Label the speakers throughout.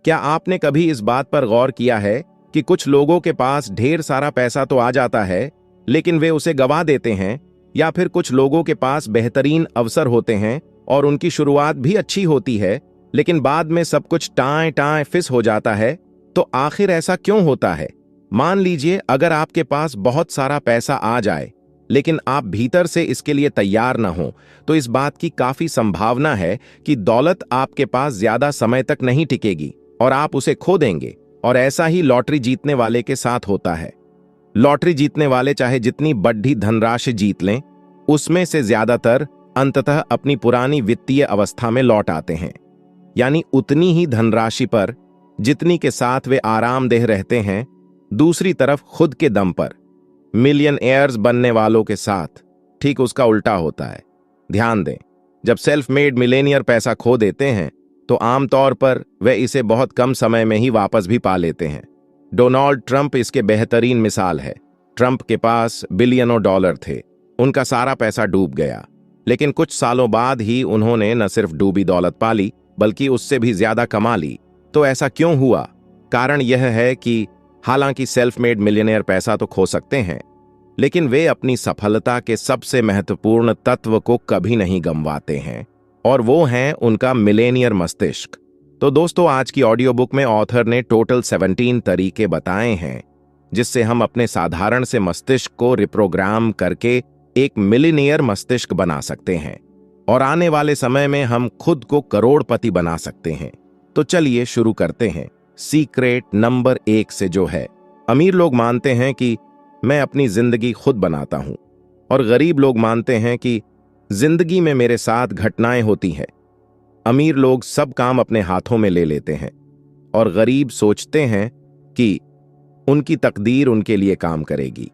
Speaker 1: क्या आपने कभी इस बात पर गौर किया है कि कुछ लोगों के पास ढेर सारा पैसा तो आ जाता है, लेकिन वे उसे गवा देते हैं, या फिर कुछ लोगों के पास बेहतरीन अवसर होते हैं और उनकी शुरुआत भी अच्छी होती है, लेकिन बाद में सब कुछ टाएं टाएं फिस हो जाता है। तो आखिर ऐसा क्यों होता है? मान लीजिए अगर आपके पास बहुत सारा पैसा आ जाए, लेकिन आप भीतर से इसके लिए तैयार न हो, तो इस बात की काफी संभावना है कि दौलत आपके पास ज्यादा समय तक नहीं टिकेगी और आप उसे खो देंगे। और ऐसा ही लॉटरी जीतने वाले के साथ होता है। लॉटरी जीतने वाले चाहे जितनी बड़ी धनराशि जीत लें, उसमें से ज्यादातर अंततः अपनी पुरानी वित्तीय अवस्था में लौट आते हैं, यानी उतनी ही धनराशि पर जितनी के साथ वे आरामदेह रहते हैं। दूसरी तरफ खुद के दम पर मिलियनेयर्स बनने वालों के साथ ठीक उसका उल्टा होता है। ध्यान दें, जब सेल्फ मेड मिलेनियर पैसा खो देते हैं तो आमतौर पर वे इसे बहुत कम समय में ही वापस भी पा लेते हैं। डोनाल्ड ट्रंप इसके बेहतरीन मिसाल है। ट्रंप के पास बिलियनों डॉलर थे, उनका सारा पैसा डूब गया, लेकिन कुछ सालों बाद ही उन्होंने न सिर्फ डूबी दौलत पाली बल्कि उससे भी ज्यादा कमा ली। तो ऐसा क्यों हुआ? कारण यह है कि हालांकि सेल्फ मेड मिलियनेयर पैसा तो खो सकते हैं, लेकिन वे अपनी सफलता के सबसे महत्वपूर्ण तत्व को कभी नहीं गंवाते हैं, और वो हैं उनका मिलेनियर मस्तिष्क। तो दोस्तों, आज की ऑडियो बुक में ऑथर ने टोटल 17 तरीके बताए हैं जिससे हम अपने साधारण से मस्तिष्क को रिप्रोग्राम करके एक मिलियनेयर मस्तिष्क बना सकते हैं, और आने वाले समय में हम खुद को करोड़पति बना सकते हैं। तो चलिए शुरू करते हैं सीक्रेट नंबर 1 से, जो है अमीर लोग मानते हैं कि मैं अपनी जिंदगी खुद बनाता हूं, और गरीब लोग मानते हैं कि जिंदगी में मेरे साथ घटनाएं होती हैं। अमीर लोग सब काम अपने हाथों में ले लेते हैं, और गरीब सोचते हैं कि उनकी तकदीर उनके लिए काम करेगी।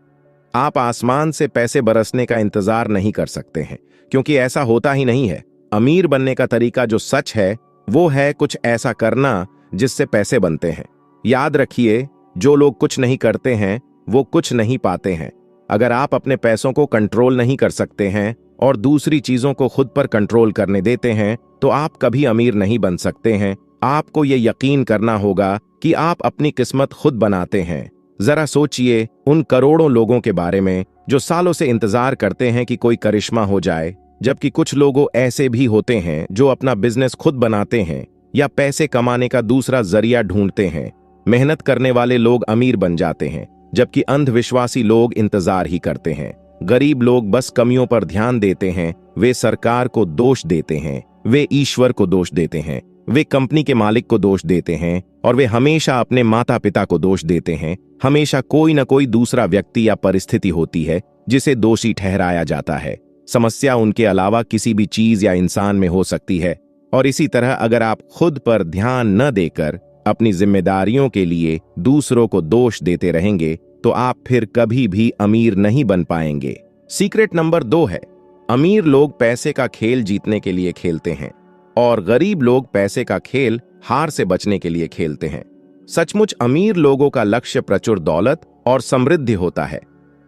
Speaker 1: आप आसमान से पैसे बरसने का इंतजार नहीं कर सकते हैं, क्योंकि ऐसा होता ही नहीं है। अमीर बनने का तरीका जो सच है वो है कुछ ऐसा करना जिससे पैसे बनते हैं। याद रखिए, जो लोग कुछ नहीं करते हैं वो कुछ नहीं पाते हैं। अगर आप अपने पैसों को कंट्रोल नहीं कर सकते हैं और दूसरी चीजों को खुद पर कंट्रोल करने देते हैं, तो आप कभी अमीर नहीं बन सकते हैं। आपको ये यकीन करना होगा कि आप अपनी किस्मत खुद बनाते हैं। जरा सोचिए उन करोड़ों लोगों के बारे में जो सालों से इंतजार करते हैं कि कोई करिश्मा हो जाए, जबकि कुछ लोगों ऐसे भी होते हैं जो अपना बिजनेस खुद बनाते हैं या पैसे कमाने का दूसरा जरिया ढूंढते हैं। मेहनत करने वाले लोग अमीर बन जाते हैं, जबकि अंधविश्वासी लोग इंतजार ही करते हैं। गरीब लोग बस कमियों पर ध्यान देते हैं, वे सरकार को दोष देते हैं, वे ईश्वर को दोष देते हैं, वे कंपनी के मालिक को दोष देते हैं, और वे हमेशा अपने माता पिता को दोष देते हैं। हमेशा कोई न कोई दूसरा व्यक्ति या परिस्थिति होती है जिसे दोषी ठहराया जाता है। समस्या उनके अलावा किसी भी चीज या इंसान में हो सकती है। और इसी तरह अगर आप खुद पर ध्यान न देकर अपनी जिम्मेदारियों के लिए दूसरों को दोष देते रहेंगे, तो आप फिर कभी भी अमीर नहीं बन पाएंगे। सीक्रेट नंबर 2 है, अमीर लोग पैसे का खेल जीतने के लिए खेलते हैं, और गरीब लोग पैसे का खेल हार से बचने के लिए खेलते हैं। सचमुच अमीर लोगों का लक्ष्य प्रचुर दौलत और समृद्धि होता है,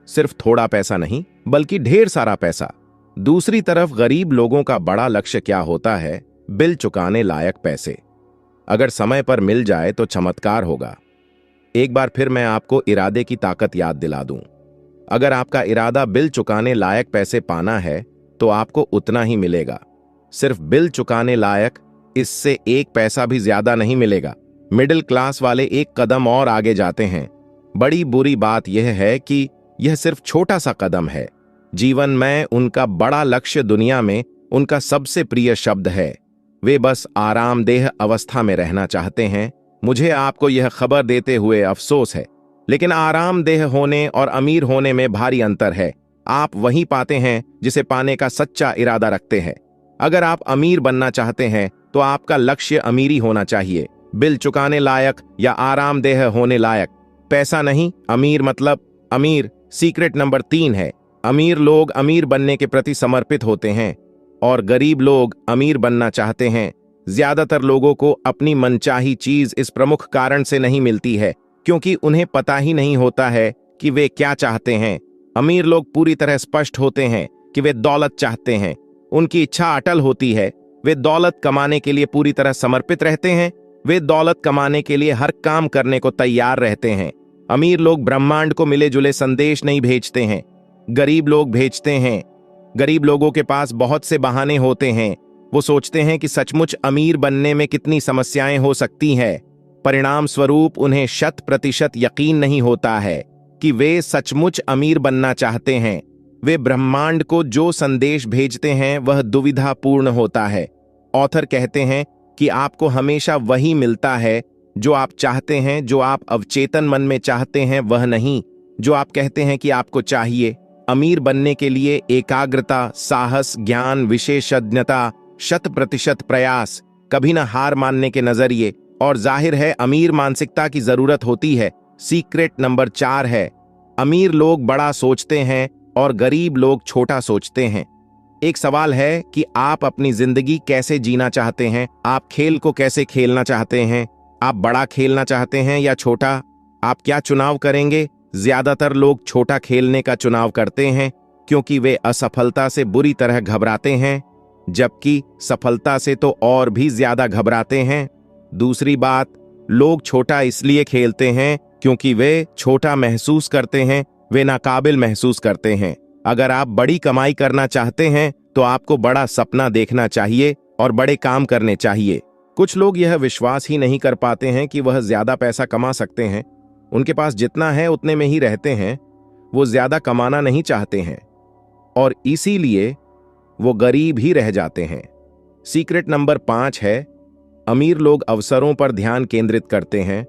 Speaker 1: सिर्फ थोड़ा पैसा नहीं बल्कि ढेर सारा पैसा। दूसरी तरफ गरीब लोगों का बड़ा लक्ष्य क्या होता है? बिल चुकाने लायक पैसे। अगर समय पर मिल जाए तो चमत्कार होगा। एक बार फिर मैं आपको इरादे की ताकत याद दिला दूं। अगर आपका इरादा बिल चुकाने लायक पैसे पाना है तो आपको उतना ही मिलेगा। सिर्फ बिल चुकाने लायक, इससे एक पैसा भी ज्यादा नहीं मिलेगा। मिडिल क्लास वाले एक कदम और आगे जाते हैं। बड़ी बुरी बात यह है कि यह सिर्फ छोटा सा कदम है। जीवन में उनका बड़ा लक्ष्य दुनिया में उनका सबसे प्रिय शब्द है। वे बस आरामदेह अवस्था में रहना चाहते हैं। मुझे आपको यह खबर देते हुए अफसोस है, लेकिन आरामदेह होने और अमीर होने में भारी अंतर है। आप वही पाते हैं जिसे पाने का सच्चा इरादा रखते हैं। अगर आप अमीर बनना चाहते हैं तो आपका लक्ष्य अमीरी होना चाहिए, बिल चुकाने लायक या आरामदेह होने लायक। पैसा नहीं, अमीर मतलब अमीर। सीक्रेट नंबर 3 है, अमीर लोग अमीर बनने के प्रति समर्पित होते हैं, और गरीब लोग अमीर बनना चाहते हैं। ज्यादातर लोगों को अपनी मनचाही चीज इस प्रमुख कारण से नहीं मिलती है क्योंकि उन्हें पता ही नहीं होता है कि वे क्या चाहते हैं। अमीर लोग पूरी तरह स्पष्ट होते हैं कि वे दौलत चाहते हैं। उनकी इच्छा अटल होती है, वे दौलत कमाने के लिए पूरी तरह समर्पित रहते हैं। वे दौलत कमाने के लिए हर काम करने को तैयार रहते हैं। अमीर लोग ब्रह्मांड को मिले जुले संदेश नहीं भेजते हैं, गरीब लोग भेजते हैं। गरीब लोगों के पास बहुत से बहाने होते हैं। वो सोचते हैं कि सचमुच अमीर बनने में कितनी समस्याएं हो सकती हैं। परिणाम स्वरूप उन्हें 100% यकीन नहीं होता है कि वे सचमुच अमीर बनना चाहते हैं। वे ब्रह्मांड को जो संदेश भेजते हैं वह दुविधापूर्ण होता है। ऑथर कहते हैं कि आपको हमेशा वही मिलता है जो आप चाहते हैं, जो आप अवचेतन मन में चाहते हैं वह नहीं जो आप कहते हैं कि आपको चाहिए। अमीर बनने के लिए एकाग्रता, साहस, ज्ञान, विशेषज्ञता, 100% प्रयास, कभी न हार मानने के नजरिए और जाहिर है अमीर मानसिकता की जरूरत होती है। सीक्रेट नंबर 4 है, अमीर लोग बड़ा सोचते हैं और गरीब लोग छोटा सोचते हैं। एक सवाल है कि आप अपनी जिंदगी कैसे जीना चाहते हैं? आप खेल को कैसे खेलना चाहते हैं? आप बड़ा खेलना चाहते हैं या छोटा? आप क्या चुनाव करेंगे? ज्यादातर लोग छोटा खेलने का चुनाव करते हैं क्योंकि वे असफलता से बुरी तरह घबराते हैं, जबकि सफलता से तो और भी ज्यादा घबराते हैं। दूसरी बात, लोग छोटा इसलिए खेलते हैं क्योंकि वे छोटा महसूस करते हैं, वे नाकाबिल महसूस करते हैं। अगर आप बड़ी कमाई करना चाहते हैं तो आपको बड़ा सपना देखना चाहिए और बड़े काम करने चाहिए। कुछ लोग यह विश्वास ही नहीं कर पाते हैं कि वह ज्यादा पैसा कमा सकते हैं। उनके पास जितना है उतने में ही रहते हैं। वो ज्यादा कमाना नहीं चाहते हैं और इसीलिए वो गरीब ही रह जाते हैं। सीक्रेट नंबर 5 है, अमीर लोग अवसरों पर ध्यान केंद्रित करते हैं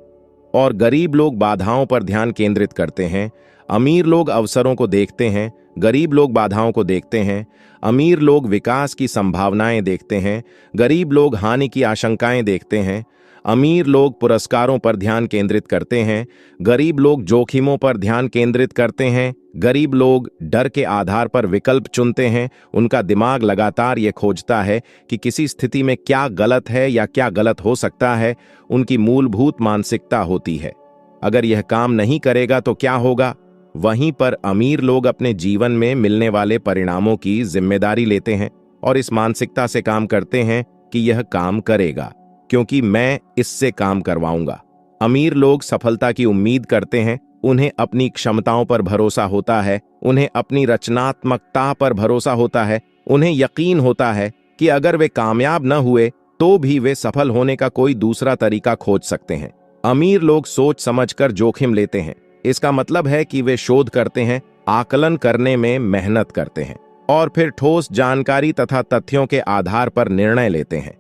Speaker 1: और गरीब लोग बाधाओं पर ध्यान केंद्रित करते हैं। अमीर लोग अवसरों को देखते हैं, गरीब लोग बाधाओं को देखते हैं। अमीर लोग विकास की संभावनाएं देखते हैं, गरीब लोग हानि की आशंकाएं देखते हैं। अमीर लोग पुरस्कारों पर ध्यान केंद्रित करते हैं, गरीब लोग जोखिमों पर ध्यान केंद्रित करते हैं। गरीब लोग डर के आधार पर विकल्प चुनते हैं। उनका दिमाग लगातार ये खोजता है कि किसी स्थिति में क्या गलत है या क्या गलत हो सकता है। उनकी मूलभूत मानसिकता होती है, अगर यह काम नहीं करेगा तो क्या होगा। वहीं पर अमीर लोग अपने जीवन में मिलने वाले परिणामों की जिम्मेदारी लेते हैं और इस मानसिकता से काम करते हैं कि यह काम करेगा क्योंकि मैं इससे काम करवाऊंगा। अमीर लोग सफलता की उम्मीद करते हैं, उन्हें अपनी क्षमताओं पर भरोसा होता है, उन्हें अपनी रचनात्मकता पर भरोसा होता है। उन्हें यकीन होता है कि अगर वे कामयाब न हुए तो भी वे सफल होने का कोई दूसरा तरीका खोज सकते हैं। अमीर लोग सोच समझकर जोखिम लेते हैं। इसका मतलब है कि वे शोध करते हैं, आकलन करने में मेहनत करते हैं और फिर ठोस जानकारी तथा तथ्यों के आधार पर निर्णय लेते हैं।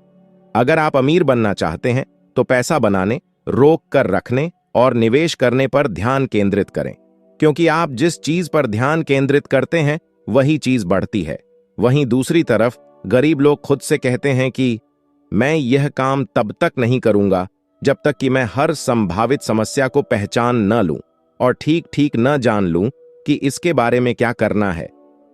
Speaker 1: अगर आप अमीर बनना चाहते हैं तो पैसा बनाने, रोक कर रखने और निवेश करने पर ध्यान केंद्रित करें, क्योंकि आप जिस चीज पर ध्यान केंद्रित करते हैं वही चीज बढ़ती है। वहीं दूसरी तरफ गरीब लोग खुद से कहते हैं कि मैं यह काम तब तक नहीं करूंगा जब तक कि मैं हर संभावित समस्या को पहचान न लूं और ठीक ठीक न जान लूं कि इसके बारे में क्या करना है।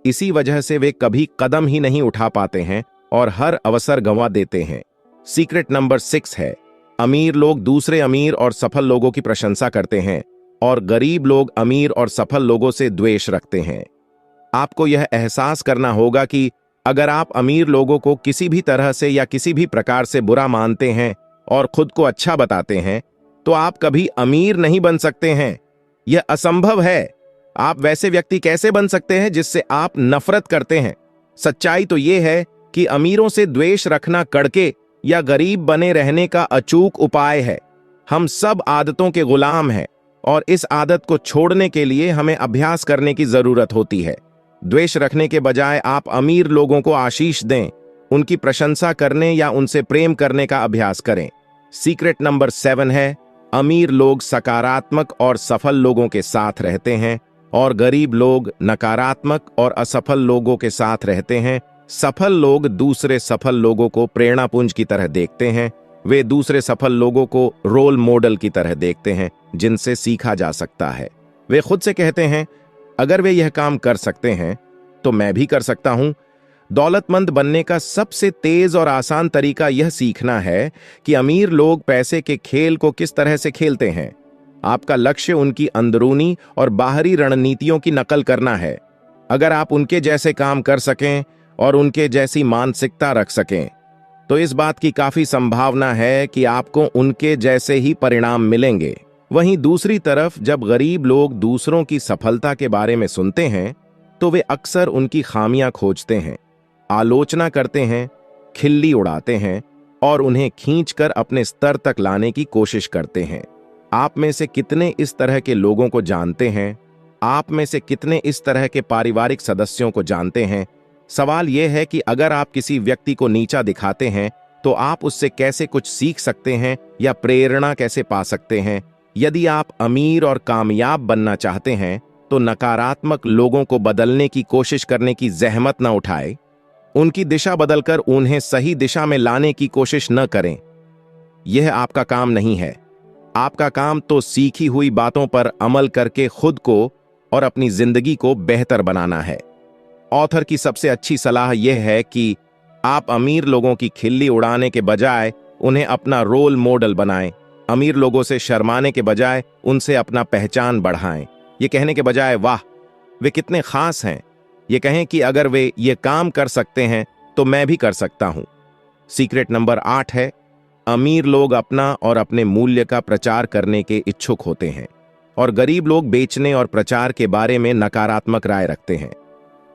Speaker 1: इसी वजह से वे कभी कदम ही नहीं उठा पाते हैं और हर अवसर गंवा देते हैं। सीक्रेट नंबर 6 है, अमीर लोग दूसरे अमीर और सफल लोगों की प्रशंसा करते हैं और गरीब लोग अमीर और सफल लोगों से द्वेष रखते हैं। आपको यह एहसास करना होगा कि अगर आप अमीर लोगों को किसी भी तरह से या किसी भी प्रकार से बुरा मानते हैं और खुद को अच्छा बताते हैं तो आप कभी अमीर नहीं बन सकते हैं। यह असंभव है। आप वैसे व्यक्ति कैसे बन सकते हैं जिससे आप नफरत करते हैं? सच्चाई तो यह है कि अमीरों से द्वेष रखना कड़के या गरीब बने रहने का अचूक उपाय है। हम सब आदतों के गुलाम हैं और इस आदत को छोड़ने के लिए हमें अभ्यास करने की जरूरत होती है। द्वेष रखने के बजाय आप अमीर लोगों को आशीष दें, उनकी प्रशंसा करने या उनसे प्रेम करने का अभ्यास करें। सीक्रेट नंबर 7 है, अमीर लोग सकारात्मक और सफल लोगों के साथ रहते हैं और गरीब लोग नकारात्मक और असफल लोगों के साथ रहते हैं। सफल लोग दूसरे सफल लोगों को प्रेरणापुंज की तरह देखते हैं। वे दूसरे सफल लोगों को रोल मॉडल की तरह देखते हैं जिनसे सीखा जा सकता है। वे खुद से कहते हैं, अगर वे यह काम कर सकते हैं तो मैं भी कर सकता हूं। दौलतमंद बनने का सबसे तेज और आसान तरीका यह सीखना है कि अमीर लोग पैसे के खेल को किस तरह से खेलते हैं। आपका लक्ष्य उनकी अंदरूनी और बाहरी रणनीतियों की नकल करना है। अगर आप उनके जैसे काम कर सकें और उनके जैसी मानसिकता रख सकें तो इस बात की काफी संभावना है कि आपको उनके जैसे ही परिणाम मिलेंगे। वहीं दूसरी तरफ जब गरीब लोग दूसरों की सफलता के बारे में सुनते हैं तो वे अक्सर उनकी खामियां खोजते हैं, आलोचना करते हैं, खिल्ली उड़ाते हैं और उन्हें खींचकर अपने स्तर तक लाने की कोशिश करते हैं। आप में से कितने इस तरह के लोगों को जानते हैं? आप में से कितने इस तरह के पारिवारिक सदस्यों को जानते हैं? सवाल यह है कि अगर आप किसी व्यक्ति को नीचा दिखाते हैं तो आप उससे कैसे कुछ सीख सकते हैं या प्रेरणा कैसे पा सकते हैं? यदि आप अमीर और कामयाब बनना चाहते हैं तो नकारात्मक लोगों को बदलने की कोशिश करने की जहमत न उठाएं। उनकी दिशा बदलकर उन्हें सही दिशा में लाने की कोशिश न करें। यह आपका काम नहीं है। आपका काम तो सीखी हुई बातों पर अमल करके खुद को और अपनी जिंदगी को बेहतर बनाना है। ऑथर की सबसे अच्छी सलाह यह है कि आप अमीर लोगों की खिल्ली उड़ाने के बजाय उन्हें अपना रोल मॉडल बनाएं। अमीर लोगों से शर्माने के बजाय उनसे अपना पहचान बढ़ाएं। ये कहने के बजाय वाह वे कितने खास हैं, ये कहें कि अगर वे ये काम कर सकते हैं तो मैं भी कर सकता हूं। सीक्रेट नंबर 8 है, अमीर लोग अपना और अपने मूल्य का प्रचार करने के इच्छुक होते हैं और गरीब लोग बेचने और प्रचार के बारे में नकारात्मक राय रखते हैं।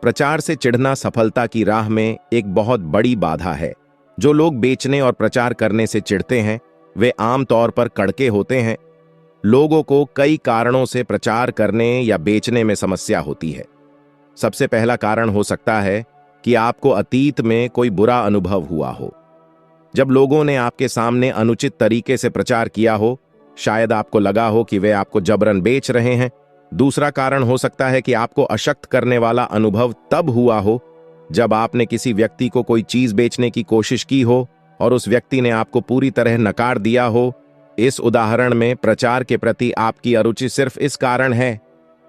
Speaker 1: प्रचार से चिढ़ना सफलता की राह में एक बहुत बड़ी बाधा है। जो लोग बेचने और प्रचार करने से चिढ़ते हैं वे आमतौर पर कड़के होते हैं। लोगों को कई कारणों से प्रचार करने या बेचने में समस्या होती है। सबसे पहला कारण हो सकता है कि आपको अतीत में कोई बुरा अनुभव हुआ हो। जब लोगों ने आपके सामने अनुचित तरीके से प्रचार किया हो, शायद आपको लगा हो कि वे आपको जबरन बेच रहे हैं। दूसरा कारण हो सकता है कि आपको अशक्त करने वाला अनुभव तब हुआ हो जब आपने किसी व्यक्ति को कोई चीज बेचने की कोशिश की हो और उस व्यक्ति ने आपको पूरी तरह नकार दिया हो। इस उदाहरण में प्रचार के प्रति आपकी अरुचि सिर्फ इस कारण है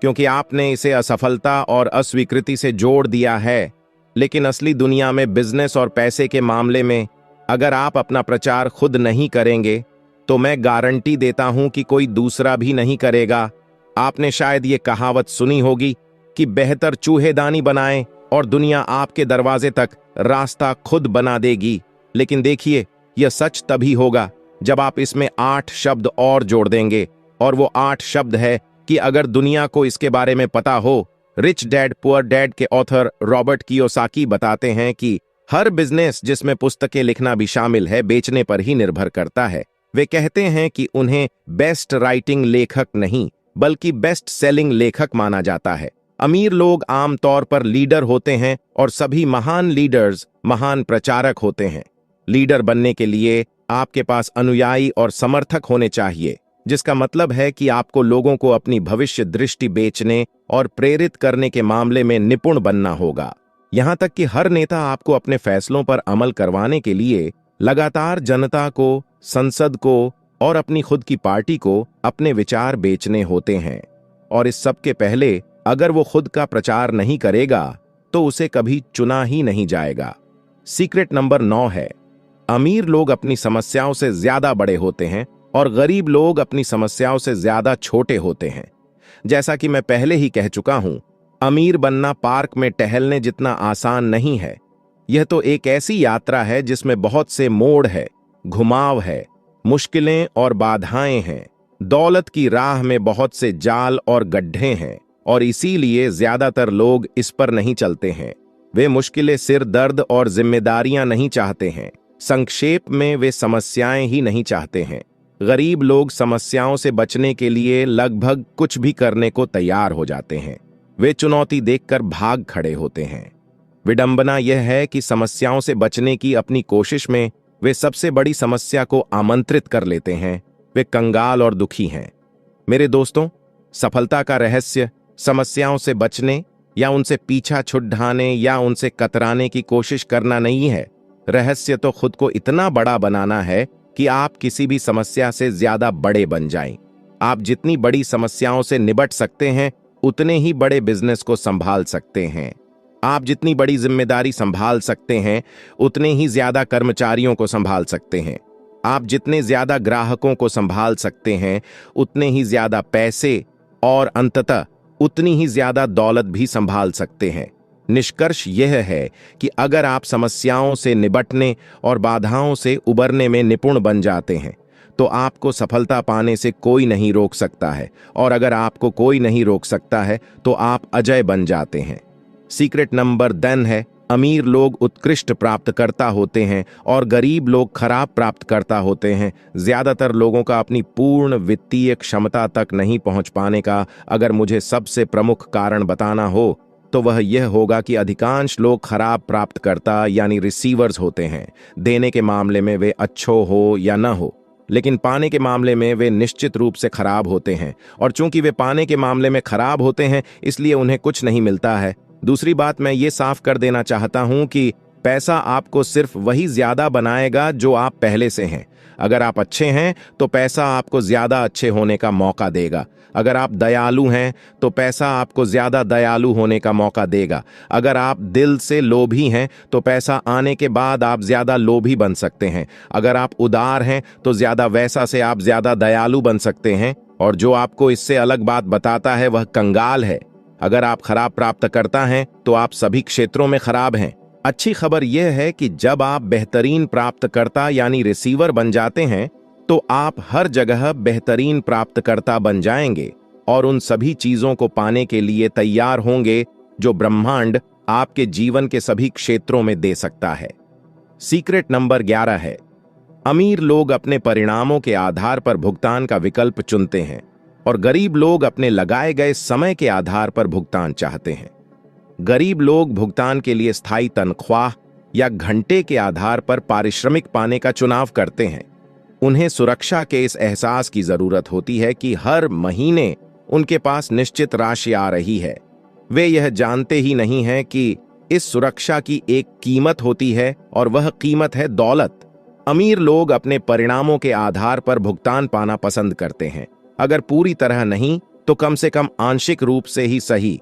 Speaker 1: क्योंकि आपने इसे असफलता और अस्वीकृति से जोड़ दिया है। लेकिन असली दुनिया में बिजनेस और पैसे के मामले में अगर आप अपना प्रचार खुद नहीं करेंगे तो मैं गारंटी देता हूं कि कोई दूसरा भी नहीं करेगा। आपने शायद ये कहावत सुनी होगी कि बेहतर चूहेदानी बनाएं और दुनिया आपके दरवाजे तक रास्ता खुद बना देगी। लेकिन देखिए, यह सच तभी होगा जब आप इसमें 8 शब्द और जोड़ देंगे, और वो 8 शब्द है कि अगर दुनिया को इसके बारे में पता हो। रिच डैड पुअर डैड के ऑथर रॉबर्ट कियोसाकी बताते हैं कि हर बिजनेस जिसमें पुस्तकें लिखना भी शामिल है बेचने पर ही निर्भर करता है। वे कहते हैं कि उन्हें बेस्ट राइटिंग लेखक नहीं बल्कि बेस्ट सेलिंग लेखक माना जाता है। अमीर लोग आमतौर पर लीडर होते हैं और सभी महान लीडर्स महान प्रचारक होते हैं। लीडर बनने के लिए आपके पास अनुयायी और समर्थक होने चाहिए, जिसका मतलब है कि आपको लोगों को अपनी भविष्य दृष्टि बेचने और प्रेरित करने के मामले में निपुण बनना होगा। यहां तक कि हर नेता आपको अपने फैसलों पर अमल करवाने के लिए लगातार जनता को, संसद को और अपनी खुद की पार्टी को अपने विचार बेचने होते हैं। और इस सब के पहले अगर वो खुद का प्रचार नहीं करेगा तो उसे कभी चुना ही नहीं जाएगा। सीक्रेट नंबर 9 है, अमीर लोग अपनी समस्याओं से ज्यादा बड़े होते हैं और गरीब लोग अपनी समस्याओं से ज्यादा छोटे होते हैं। जैसा कि मैं पहले ही कह चुका हूं, अमीर बनना पार्क में टहलने जितना आसान नहीं है। यह तो एक ऐसी यात्रा है जिसमें बहुत से मोड़ है, घुमाव है, मुश्किलें और बाधाएं हैं। दौलत की राह में बहुत से जाल और गड्ढे हैं और इसीलिए ज्यादातर लोग इस पर नहीं चलते हैं। वे मुश्किलें, सिर दर्द और जिम्मेदारियां नहीं चाहते हैं। संक्षेप में वे समस्याएं ही नहीं चाहते हैं। गरीब लोग समस्याओं से बचने के लिए लगभग कुछ भी करने को तैयार हो जाते हैं। वे चुनौती देखकर भाग खड़े होते हैं। विडंबना यह है कि समस्याओं से बचने की अपनी कोशिश में वे सबसे बड़ी समस्या को आमंत्रित कर लेते हैं। वे कंगाल और दुखी हैं। मेरे दोस्तों, सफलता का रहस्य समस्याओं से बचने या उनसे पीछा छुड़ाने या उनसे कतराने की कोशिश करना नहीं है। रहस्य तो खुद को इतना बड़ा बनाना है कि आप किसी भी समस्या से ज्यादा बड़े बन जाएं। आप जितनी बड़ी समस्याओं से निपट सकते हैं उतने ही बड़े बिजनेस को संभाल सकते हैं। आप जितनी बड़ी जिम्मेदारी संभाल सकते हैं उतने ही ज्यादा कर्मचारियों को संभाल सकते हैं। आप जितने ज्यादा ग्राहकों को संभाल सकते हैं उतने ही ज्यादा पैसे और अंततः उतनी ही ज्यादा दौलत भी संभाल सकते हैं। निष्कर्ष यह है कि अगर आप समस्याओं से निपटने और बाधाओं से उबरने में निपुण बन जाते हैं तो आपको सफलता पाने से कोई नहीं रोक सकता है, और अगर आपको कोई नहीं रोक सकता है तो आप अजय बन जाते हैं। सीक्रेट नंबर 10 है, अमीर लोग उत्कृष्ट प्राप्तकर्ता होते हैं और गरीब लोग खराब प्राप्तकर्ता होते हैं। ज्यादातर लोगों का अपनी पूर्ण वित्तीय क्षमता तक नहीं पहुंच पाने का अगर मुझे सबसे प्रमुख कारण बताना हो तो वह यह होगा कि अधिकांश लोग खराब प्राप्तकर्ता यानी रिसीवर्स होते हैं। देने के मामले में वे अच्छो हो या न हो, लेकिन पाने के मामले में वे निश्चित रूप से खराब होते हैं, और चूंकि वे पाने के मामले में खराब होते हैं इसलिए उन्हें कुछ नहीं मिलता है। दूसरी बात मैं ये साफ कर देना चाहता हूं कि पैसा आपको सिर्फ वही ज्यादा बनाएगा जो आप पहले से हैं। अगर आप अच्छे हैं तो पैसा आपको ज्यादा अच्छे होने का मौका देगा। अगर आप दयालु हैं तो पैसा आपको ज्यादा दयालु होने का मौका देगा। अगर आप दिल से लोभी हैं तो पैसा आने के बाद आप ज्यादा लोभी बन सकते हैं। अगर आप उदार हैं तो ज्यादा वैसा से आप ज्यादा दयालु बन सकते हैं। और जो आपको इससे अलग बात बताता है वह कंगाल है। अगर आप खराब प्राप्तकर्ता हैं तो आप सभी क्षेत्रों में खराब हैं। अच्छी खबर यह है कि जब आप बेहतरीन प्राप्तकर्ता यानी रिसीवर बन जाते हैं तो आप हर जगह बेहतरीन प्राप्तकर्ता बन जाएंगे और उन सभी चीजों को पाने के लिए तैयार होंगे जो ब्रह्मांड आपके जीवन के सभी क्षेत्रों में दे सकता है। सीक्रेट नंबर 11 है, अमीर लोग अपने परिणामों के आधार पर भुगतान का विकल्प चुनते हैं और गरीब लोग अपने लगाए गए समय के आधार पर भुगतान चाहते हैं। गरीब लोग भुगतान के लिए स्थायी तनख्वाह या घंटे के आधार पर पारिश्रमिक पाने का चुनाव करते हैं। उन्हें सुरक्षा के इस एहसास की जरूरत होती है कि हर महीने उनके पास निश्चित राशि आ रही है। वे यह जानते ही नहीं हैं कि इस सुरक्षा की एक कीमत होती है और वह कीमत है दौलत। अमीर लोग अपने परिणामों के आधार पर भुगतान पाना पसंद करते हैं, अगर पूरी तरह नहीं तो कम से कम आंशिक रूप से ही सही।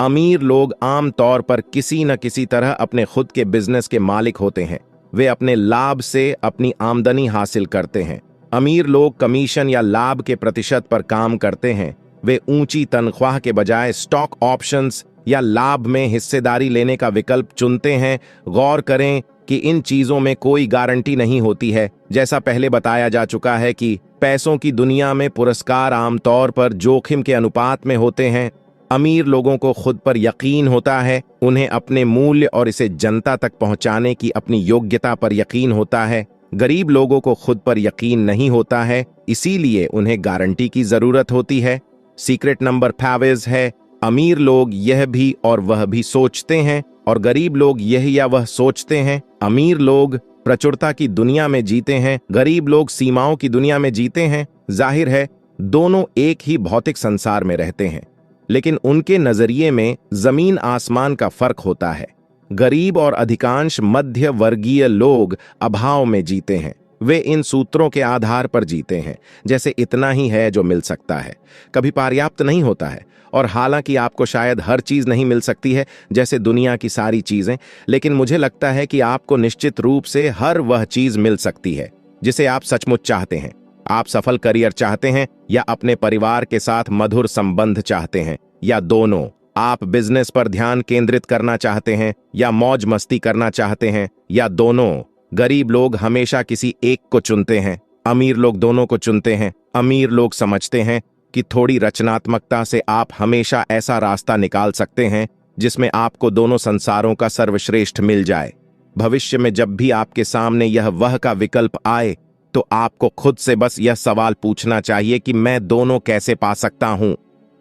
Speaker 1: अमीर लोग आम तौर पर किसी न किसी तरह अपने खुद के बिजनेस के मालिक होते हैं। वे अपने लाभ से अपनी आमदनी हासिल करते हैं। अमीर लोग कमीशन या लाभ के प्रतिशत पर काम करते हैं। वे ऊंची तनख्वाह के बजाय स्टॉक ऑप्शंस या लाभ में हिस्सेदारी लेने का विकल्प चुनते हैं। गौर करें कि इन चीजों में कोई गारंटी नहीं होती है। जैसा पहले बताया जा चुका है कि पैसों की दुनिया में पुरस्कार आमतौर पर जोखिम के अनुपात में होते हैं। अमीर लोगों को खुद पर यकीन होता है, उन्हें अपने मूल्य और इसे जनता तक पहुंचाने की अपनी योग्यता पर यकीन होता है। गरीब लोगों को खुद पर यकीन नहीं होता है, इसीलिए उन्हें गारंटी की जरूरत होती है। सीक्रेट नंबर 5 है, अमीर लोग यह भी और वह भी सोचते हैं और गरीब लोग यह या वह सोचते हैं। अमीर लोग प्रचुरता की दुनिया में जीते हैं, गरीब लोग सीमाओं की दुनिया में जीते हैं। जाहिर है दोनों एक ही भौतिक संसार में रहते हैं, लेकिन उनके नजरिए में जमीन आसमान का फर्क होता है। गरीब और अधिकांश मध्य वर्गीय लोग अभाव में जीते हैं। वे इन सूत्रों के आधार पर जीते हैं, जैसे इतना ही है जो मिल सकता है, कभी पर्याप्त नहीं होता है। और हालांकि आपको शायद हर चीज नहीं मिल सकती है जैसे दुनिया की सारी चीजें, लेकिन मुझे लगता है कि आपको निश्चित रूप से हर वह चीज मिल सकती है जिसे आप सचमुच चाहते हैं। आप सफल करियर चाहते हैं या अपने परिवार के साथ मधुर संबंध चाहते हैं, या दोनों। आप बिजनेस पर ध्यान केंद्रित करना चाहते हैं या मौज मस्ती करना चाहते हैं, या दोनों। गरीब लोग हमेशा किसी एक को चुनते हैं, अमीर लोग दोनों को चुनते हैं। अमीर लोग समझते हैं कि थोड़ी रचनात्मकता से आप हमेशा ऐसा रास्ता निकाल सकते हैं जिसमें आपको दोनों संसारों का सर्वश्रेष्ठ मिल जाए। भविष्य में जब भी आपके सामने यह वह का विकल्प आए तो आपको खुद से बस यह सवाल पूछना चाहिए कि मैं दोनों कैसे पा सकता हूं।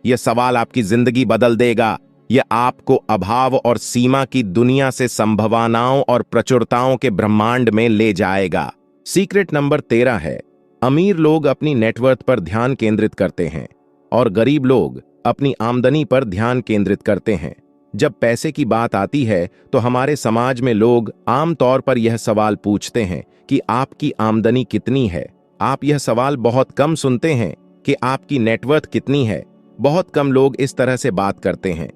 Speaker 1: यह सवाल आपकी जिंदगी बदल देगा। यह आपको अभाव और सीमा की दुनिया से संभावनाओं और प्रचुरताओं के ब्रह्मांड में ले जाएगा। सीक्रेट नंबर 13 है, अमीर लोग अपनी नेटवर्थ पर ध्यान केंद्रित करते हैं और गरीब लोग अपनी आमदनी पर ध्यान केंद्रित करते हैं। जब पैसे की बात आती है तो हमारे समाज में लोग आमतौर पर यह सवाल पूछते हैं कि आपकी आमदनी कितनी है। आप यह सवाल बहुत कम सुनते हैं कि आपकी नेटवर्थ कितनी है। बहुत कम लोग इस तरह से बात करते हैं।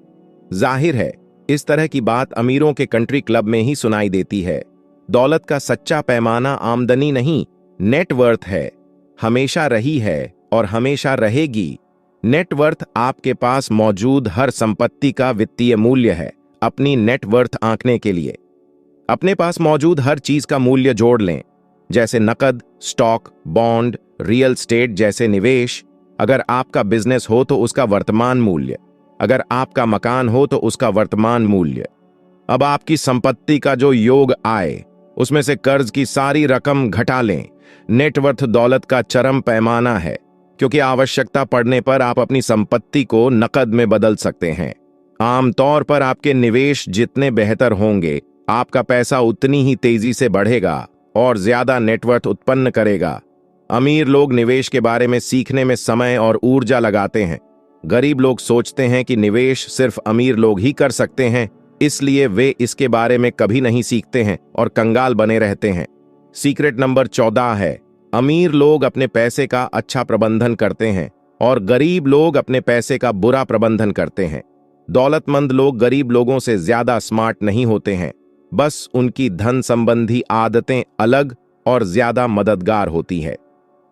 Speaker 1: जाहिर है इस तरह की बात अमीरों के कंट्री क्लब में ही सुनाई देती है। दौलत का सच्चा पैमाना आमदनी नहीं, नेटवर्थ है। हमेशा रही है और हमेशा रहेगी। नेटवर्थ आपके पास मौजूद हर संपत्ति का वित्तीय मूल्य है। अपनी नेटवर्थ आंकने के लिए अपने पास मौजूद हर चीज का मूल्य जोड़ लें, जैसे नकद, स्टॉक, बॉन्ड, रियल स्टेट जैसे निवेश। अगर आपका बिजनेस हो तो उसका वर्तमान मूल्य, अगर आपका मकान हो तो उसका वर्तमान मूल्य। अब आपकी संपत्ति का जो योग आए उसमें से कर्ज की सारी रकम घटा लें। नेटवर्थ दौलत का चरम पैमाना है, क्योंकि आवश्यकता पड़ने पर आप अपनी संपत्ति को नकद में बदल सकते हैं। आमतौर पर आपके निवेश जितने बेहतर होंगे, आपका पैसा उतनी ही तेजी से बढ़ेगा और ज्यादा नेटवर्थ उत्पन्न करेगा। अमीर लोग निवेश के बारे में सीखने में समय और ऊर्जा लगाते हैं। गरीब लोग सोचते हैं कि निवेश सिर्फ अमीर लोग ही कर सकते हैं, इसलिए वे इसके बारे में कभी नहीं सीखते हैं और कंगाल बने रहते हैं। सीक्रेट नंबर 14 है, अमीर लोग अपने पैसे का अच्छा प्रबंधन करते हैं और गरीब लोग अपने पैसे का बुरा प्रबंधन करते हैं। दौलतमंद लोग गरीब लोगों से ज्यादा स्मार्ट नहीं होते हैं, बस उनकी धन संबंधी आदतें अलग और ज्यादा मददगार होती है।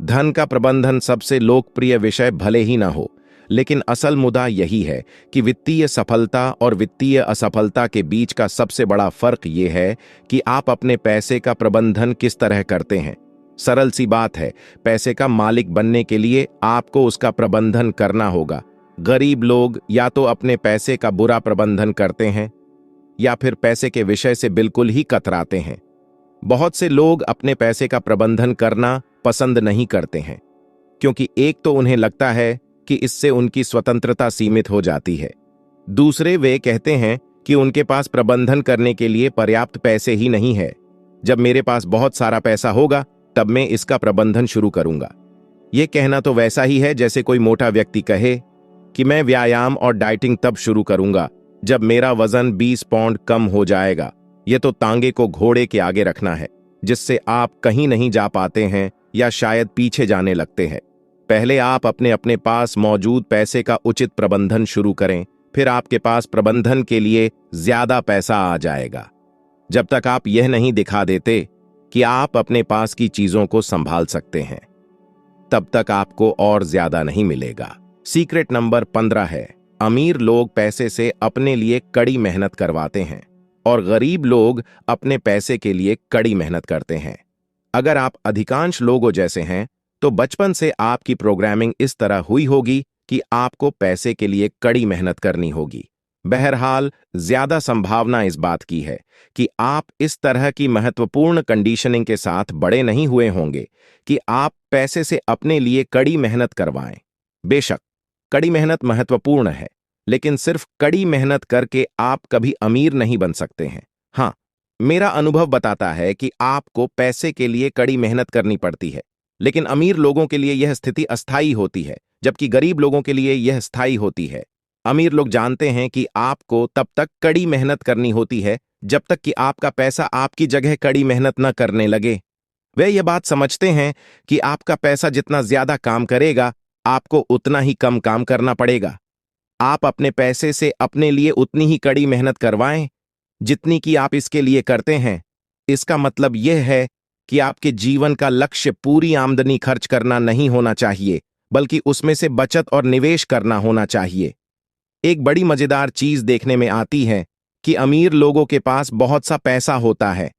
Speaker 1: धन का प्रबंधन सबसे लोकप्रिय विषय भले ही ना हो, लेकिन असल मुद्दा यही है कि वित्तीय सफलता और वित्तीय असफलता के बीच का सबसे बड़ा फर्क यह है कि आप अपने पैसे का प्रबंधन किस तरह करते हैं। सरल सी बात है, पैसे का मालिक बनने के लिए आपको उसका प्रबंधन करना होगा। गरीब लोग या तो अपने पैसे का बुरा प्रबंधन करते हैं या फिर पैसे के विषय से बिल्कुल ही कतराते हैं। बहुत से लोग अपने पैसे का प्रबंधन करना पसंद नहीं करते हैं, क्योंकि एक तो उन्हें लगता है कि इससे उनकी स्वतंत्रता सीमित हो जाती है। दूसरे, वे कहते हैं कि उनके पास प्रबंधन करने के लिए पर्याप्त पैसे ही नहीं है। जब मेरे पास बहुत सारा पैसा होगा तब मैं इसका प्रबंधन शुरू करूंगा। यह कहना तो वैसा ही है जैसे कोई मोटा व्यक्ति कहे कि मैं व्यायाम और डाइटिंग तब शुरू करूंगा जब मेरा वजन 20 पाउंड कम हो जाएगा। यह तो तांगे को घोड़े के आगे रखना है, जिससे आप कहीं नहीं जा पाते हैं या शायद पीछे जाने लगते हैं। पहले आप अपने अपने पास मौजूद पैसे का उचित प्रबंधन शुरू करें, फिर आपके पास प्रबंधन के लिए ज्यादा पैसा आ जाएगा। जब तक आप यह नहीं दिखा देते कि आप अपने पास की चीजों को संभाल सकते हैं, तब तक आपको और ज्यादा नहीं मिलेगा। सीक्रेट नंबर 15 है, अमीर लोग पैसे से अपने लिए कड़ी मेहनत करवाते हैं और गरीब लोग अपने पैसे के लिए कड़ी मेहनत करते हैं। अगर आप अधिकांश लोगों जैसे हैं तो बचपन से आपकी प्रोग्रामिंग इस तरह हुई होगी कि आपको पैसे के लिए कड़ी मेहनत करनी होगी। बहरहाल, ज्यादा संभावना इस बात की है कि आप इस तरह की महत्वपूर्ण कंडीशनिंग के साथ बड़े नहीं हुए होंगे कि आप पैसे से अपने लिए कड़ी मेहनत करवाएं। बेशक कड़ी मेहनत महत्वपूर्ण है, लेकिन सिर्फ कड़ी मेहनत करके आप कभी अमीर नहीं बन सकते हैं। हाँ, मेरा अनुभव बताता है कि आपको पैसे के लिए कड़ी मेहनत करनी पड़ती है, लेकिन अमीर लोगों के लिए यह स्थिति अस्थायी होती है, जबकि गरीब लोगों के लिए यह स्थायी होती है। अमीर लोग जानते हैं कि आपको तब तक कड़ी मेहनत करनी होती है जब तक कि आपका पैसा आपकी जगह कड़ी मेहनत न करने लगे। वे यह बात समझते हैं कि आपका पैसा जितना ज्यादा काम करेगा, आपको उतना ही कम काम करना पड़ेगा। आप अपने पैसे से अपने लिए उतनी ही कड़ी मेहनत करवाएं जितनी कि आप इसके लिए करते हैं। इसका मतलब यह है कि आपके जीवन का लक्ष्य पूरी आमदनी खर्च करना नहीं होना चाहिए, बल्कि उसमें से बचत और निवेश करना होना चाहिए। एक बड़ी मजेदार चीज देखने में आती है कि अमीर लोगों के पास बहुत सा पैसा होता है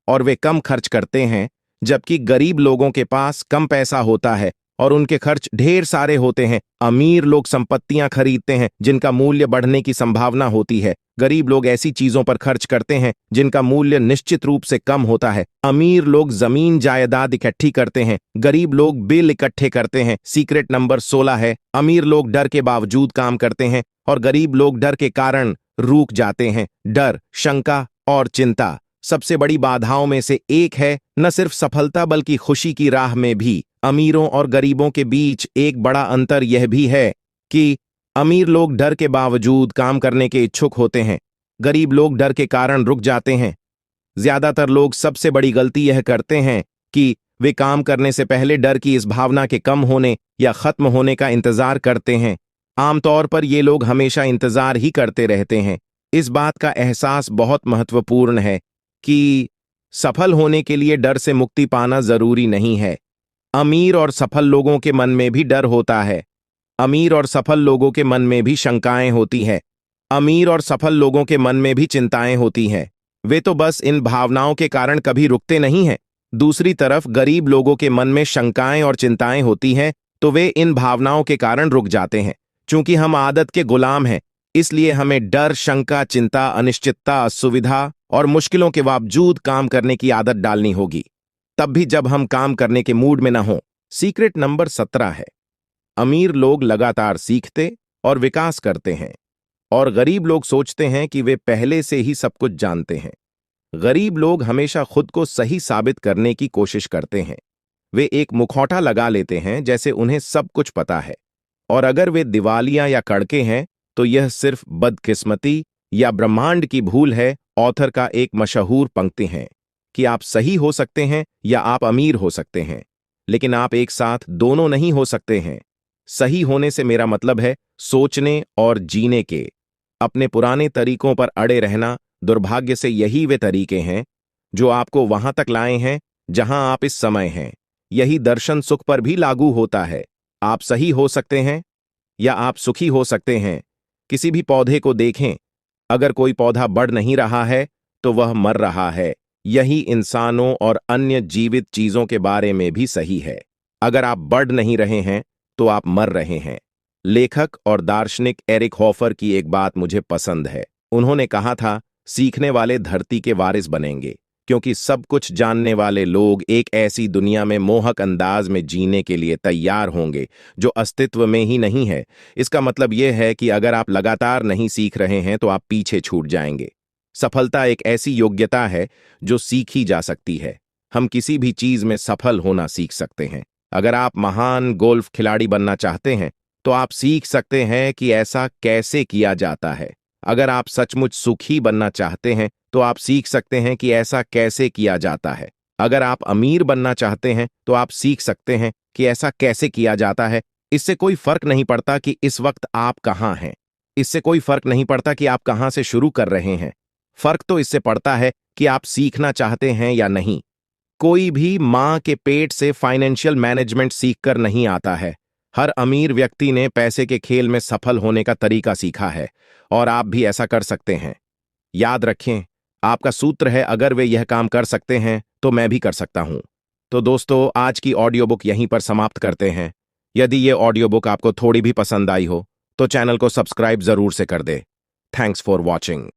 Speaker 1: और वे कम खर्च करते हैं, जबकि गरीब लोगों के पास कम पैसा होता है और उनके खर्च ढेर सारे होते हैं। अमीर लोग संपत्तियां खरीदते हैं जिनका मूल्य बढ़ने की संभावना होती है। गरीब लोग ऐसी चीजों पर खर्च करते हैं जिनका मूल्य निश्चित रूप से कम होता है। अमीर लोग जमीन जायदाद इकट्ठी करते हैं, गरीब लोग बिल इकट्ठे करते हैं। सीक्रेट नंबर 16 है, अमीर लोग डर के बावजूद काम करते हैं और गरीब लोग डर के कारण रुक जाते हैं। डर, शंका और चिंता सबसे बड़ी बाधाओं में से एक है। न सिर्फ सफलता बल्कि खुशी की राह में भी अमीरों और गरीबों के बीच एक बड़ा अंतर यह भी है कि अमीर लोग डर के बावजूद काम करने के इच्छुक होते हैं, गरीब लोग डर के कारण रुक जाते हैं। ज्यादातर लोग सबसे बड़ी गलती यह करते हैं कि वे काम करने से पहले डर की इस भावना के कम होने या खत्म होने का इंतजार करते हैं। आमतौर पर ये लोग हमेशा इंतजार ही करते रहते हैं। इस बात का एहसास बहुत महत्वपूर्ण है कि सफल होने के लिए डर से मुक्ति पाना जरूरी नहीं है। अमीर और सफल लोगों के मन में भी डर होता है। अमीर और सफल लोगों के मन में भी शंकाएं होती है। अमीर और सफल लोगों के मन में भी चिंताएं होती हैं। वे तो बस इन भावनाओं के कारण कभी रुकते नहीं हैं। दूसरी तरफ गरीब लोगों के मन में शंकाएं और चिंताएं होती हैं, तो वे इन भावनाओं के कारण रुक जाते हैं। चूंकि हम आदत के गुलाम हैं, इसलिए हमें डर, शंका, चिंता, अनिश्चितता, असुविधा और मुश्किलों के बावजूद काम करने की आदत डालनी होगी, तब भी जब हम काम करने के मूड में न हों। सीक्रेट नंबर 17 है, अमीर लोग लगातार सीखते और विकास करते हैं, और गरीब लोग सोचते हैं कि वे पहले से ही सब कुछ जानते हैं। गरीब लोग हमेशा खुद को सही साबित करने की कोशिश करते हैं। वे एक मुखौटा लगा लेते हैं जैसे उन्हें सब कुछ पता है, और अगर वे दिवालिया या कड़के हैं तो यह सिर्फ बदकिस्मती या ब्रह्मांड की भूल है। ऑथर का एक मशहूर पंक्ति है कि आप सही हो सकते हैं या आप अमीर हो सकते हैं, लेकिन आप एक साथ दोनों नहीं हो सकते हैं। सही होने से मेरा मतलब है सोचने और जीने के। अपने पुराने तरीकों पर अड़े रहना, दुर्भाग्य से यही वे तरीके हैं जो आपको वहां तक लाए हैं जहां आप इस समय हैं। यही दर्शन सुख पर भी लागू होता है। आप सही हो सकते हैं या आप सुखी हो सकते हैं। किसी भी पौधे को देखें, अगर कोई पौधा बढ़ नहीं रहा है तो वह मर रहा है। यही इंसानों और अन्य जीवित चीजों के बारे में भी सही है। अगर आप बढ़ नहीं रहे हैं तो आप मर रहे हैं। लेखक और दार्शनिक एरिक हॉफर की एक बात मुझे पसंद है। उन्होंने कहा था, सीखने वाले धरती के वारिस बनेंगे, क्योंकि सब कुछ जानने वाले लोग एक ऐसी दुनिया में मोहक अंदाज में जीने के लिए तैयार होंगे जो अस्तित्व में ही नहीं है। इसका मतलब यह है कि अगर आप लगातार नहीं सीख रहे हैं तो आप पीछे छूट जाएंगे। सफलता एक ऐसी योग्यता है जो सीखी जा सकती है। हम किसी भी चीज में सफल होना सीख सकते हैं। अगर आप महान गोल्फ खिलाड़ी बनना चाहते हैं तो आप सीख सकते हैं कि ऐसा कैसे किया जाता है। अगर आप सचमुच सुखी बनना चाहते हैं तो आप सीख सकते हैं कि ऐसा कैसे किया जाता है। अगर आप अमीर बनना चाहते हैं तो आप सीख सकते हैं कि ऐसा कैसे किया जाता है। इससे कोई फर्क नहीं पड़ता कि इस वक्त आप कहां हैं। इससे कोई फर्क नहीं पड़ता कि आप कहां से शुरू कर रहे हैं। फर्क तो इससे पड़ता है कि आप सीखना चाहते हैं या नहीं। कोई भी मां के पेट से फाइनेंशियल मैनेजमेंट सीखकर नहीं आता है। हर अमीर व्यक्ति ने पैसे के खेल में सफल होने का तरीका सीखा है, और आप भी ऐसा कर सकते हैं। याद रखें, आपका सूत्र है, अगर वे यह काम कर सकते हैं तो मैं भी कर सकता हूं। तो दोस्तों, आज की ऑडियो बुक यहीं पर समाप्त करते हैं। यदि ये ऑडियो बुक आपको थोड़ी भी पसंद आई हो तो चैनल को सब्सक्राइब जरूर से कर दे। Thanks for watching.